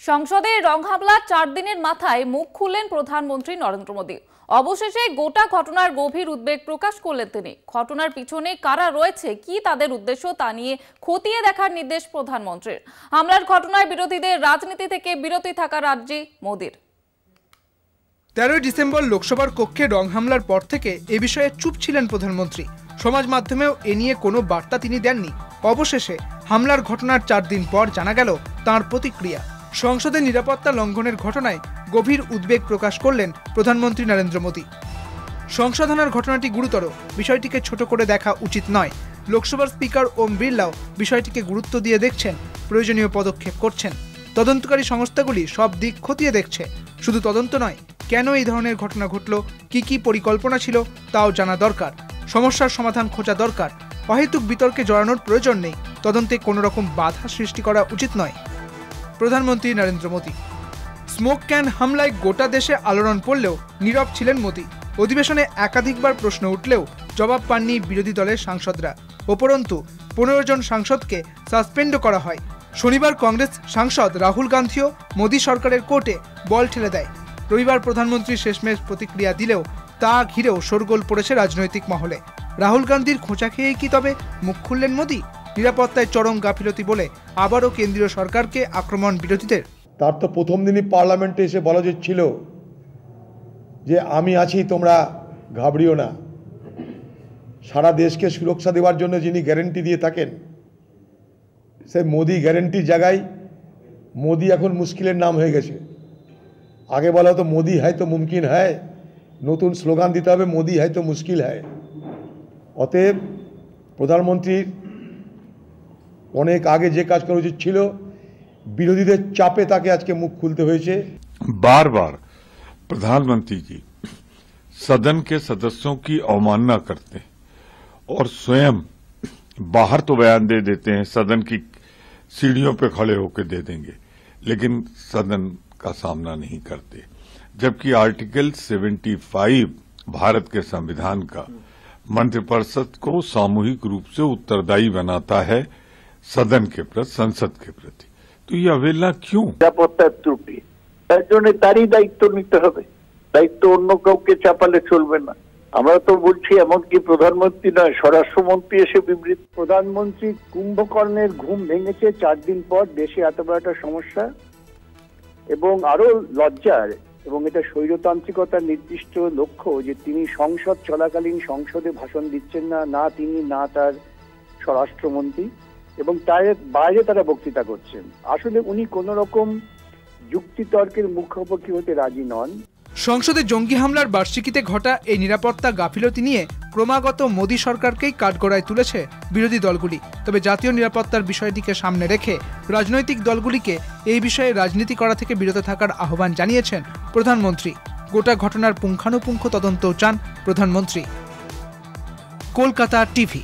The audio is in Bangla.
সংসদে রং হামলার 4 দিনের মাথায় মুখ খুললেন প্রধানমন্ত্রী নরেন্দ্র মোদী। অবশেষে গোটা ঘটনার গভীর উদ্বেগ প্রকাশ করলেন তিনি। ঘটনার পিছনে কারা রয়েছে, কি তাদের উদ্দেশ্য তা নিয়ে খতিয়ে দেখার নির্দেশ প্রধানমন্ত্রীর। হামলার ঘটনায় বিরোধীদের রাজনীতি থেকে বিরতি থাকার আর্জি মোদীর। 13 ডিসেম্বর লোকসভার কক্ষে রং হামলার পর থেকে এ বিষয়ে চুপ ছিলেন প্রধানমন্ত্রী। সমাজ মাধ্যমেও এ নিয়ে কোনো বার্তা তিনি দেননি। অবশেষে হামলার ঘটনার 4 দিন পর জানা গেল তাঁর প্রতিক্রিয়া। সংসদের নিরাপত্তা লঙ্ঘনের ঘটনায় গভীর উদ্বেগ প্রকাশ করলেন প্রধানমন্ত্রী নরেন্দ্র মোদী। সংসদ হানার ঘটনাটি গুরুতর, বিষয়টিকে ছোট করে দেখা উচিত নয়। লোকসভার স্পিকার ওম বিড়লাও বিষয়টিকে গুরুত্ব দিয়ে দেখছেন, প্রয়োজনীয় পদক্ষেপ করছেন। তদন্তকারী সংস্থাগুলি সব দিক খতিয়ে দেখছে। শুধু তদন্ত নয়, কেন এই ধরনের ঘটনা ঘটল, কি পরিকল্পনা ছিল তাও জানা দরকার। সমস্যার সমাধান খোঁজা দরকার। অহেতুক বিতর্কে জড়ানোর প্রয়োজন নেই। তদন্তে কোনো রকম বাধা সৃষ্টি করা উচিত নয়। প্রধানমন্ত্রী নরেন্দ্র মোদী। স্মোক ক্যান হামলায় গোটা দেশে আলোড়ন পড়লেও নীরব ছিলেন মোদী। অধিবেশনে একাধিকবার প্রশ্ন উঠলেও জবাব পাননি বিরোধী দলের সাংসদরা। উপরন্তু 15 জন সাংসদকে সাসপেন্ডও করা হয়। শনিবার কংগ্রেস সাংসদ রাহুল গান্ধীও মোদী সরকারের কোর্টে বল ঠেলে দেয়। রবিবার প্রধানমন্ত্রী শেষমেশ প্রতিক্রিয়া দিলেও তা ঘিরেও শোরগোল পড়েছে রাজনৈতিক মহলে। রাহুল গান্ধীর খোঁচা খেয়েই কি তবে মুখ খুললেন মোদী? নিরাপত্তায় চরম গাফিলতি বলে আবারও কেন্দ্রীয় সরকারকে আক্রমণ বিরোধীদের। তার তো প্রথম দিনই পার্লামেন্টে এসে বলা ছিল যে আমি আছি, তোমরা ঘাবড়িও না। সারা দেশকে সুরক্ষা দেওয়ার জন্য যিনি গ্যারেন্টি দিয়ে থাকেন, সে মোদি গ্যারেন্টির জায়গায় মোদি এখন মুশকিলের নাম হয়ে গেছে। আগে বলা হতো মোদি হ্যায় তো মুমকিন হ্যায়, নতুন স্লোগান দিতে হবে মোদি হ্যায় তো মুশকিল হ্যায়। অতএব প্রধানমন্ত্রীর অনেক আগে যে কাজ করা উচিত ছিল, বিরোধীদের চাপে তাকে আজকে মুখ খুলতে হয়েছে। बार बार प्रधानमंत्री जी सदन के सदस्यों की अवमानना करते हैं और स्वयं बाहर तो बयान दे देते हैं, सदन की सीढ़ियों पे खड़े होकर दे देंगे, लेकिन सदन का सामना नहीं करते। जबकि आर्टिकल 75 भारत के संविधान का मंत्रिपरिषद को सामूहिक रूप से उत्तरदायी बनाता है सदन के प्रति, संसद के प्रति। तो ये अवहेलना क्यों? নিরাপত্তার ত্রুটি, তার জন্য তারই দায়িত্ব নিতে হবে। দায়িত্ব অন্য কাউকে চাপালে চলবে না। আমরা তো বলছি, এমনকি প্রধানমন্ত্রী নয়, স্বরাষ্ট্রমন্ত্রী এসে বিবৃতি। প্রধানমন্ত্রী কুম্ভকর্ণের ঘুম ভেঙেছে 4 দিন পর দেশে এত বড় একটা সমস্যা, এবং আরো লজ্জার এবং এটা স্বৈরতান্ত্রিকতার নির্দিষ্ট লক্ষ্য যে তিনি সংসদ চলাকালীন সংসদে ভাষণ দিচ্ছেন না, না তিনি না তার স্বরাষ্ট্রমন্ত্রী, এবং তার বাইরে তারা বক্তৃতা করছেন। আসলে উনি কোন রকম যুক্তিতর্কের মুখোমুখি হতে রাজি নন। সংসদে জঙ্গি হামলার বার্ষিকীতে ঘটা এই নিরাপত্তা গাফিলতি নিয়ে ক্রমাগত মোদী সরকারকেই কাঠগড়ায় তুলেছে বিরোধী দলগুলি। তবে জাতীয় নিরাপত্তার বিষয়টিকে সামনে রেখে রাজনৈতিক দলগুলিকে এই বিষয়ে রাজনীতি করা থেকে বিরত থাকার আহ্বান জানিয়েছেন প্রধানমন্ত্রী। গোটা ঘটনার পুঙ্খানুপুঙ্খ তদন্তও চান প্রধানমন্ত্রী। কলকাতা টিভি।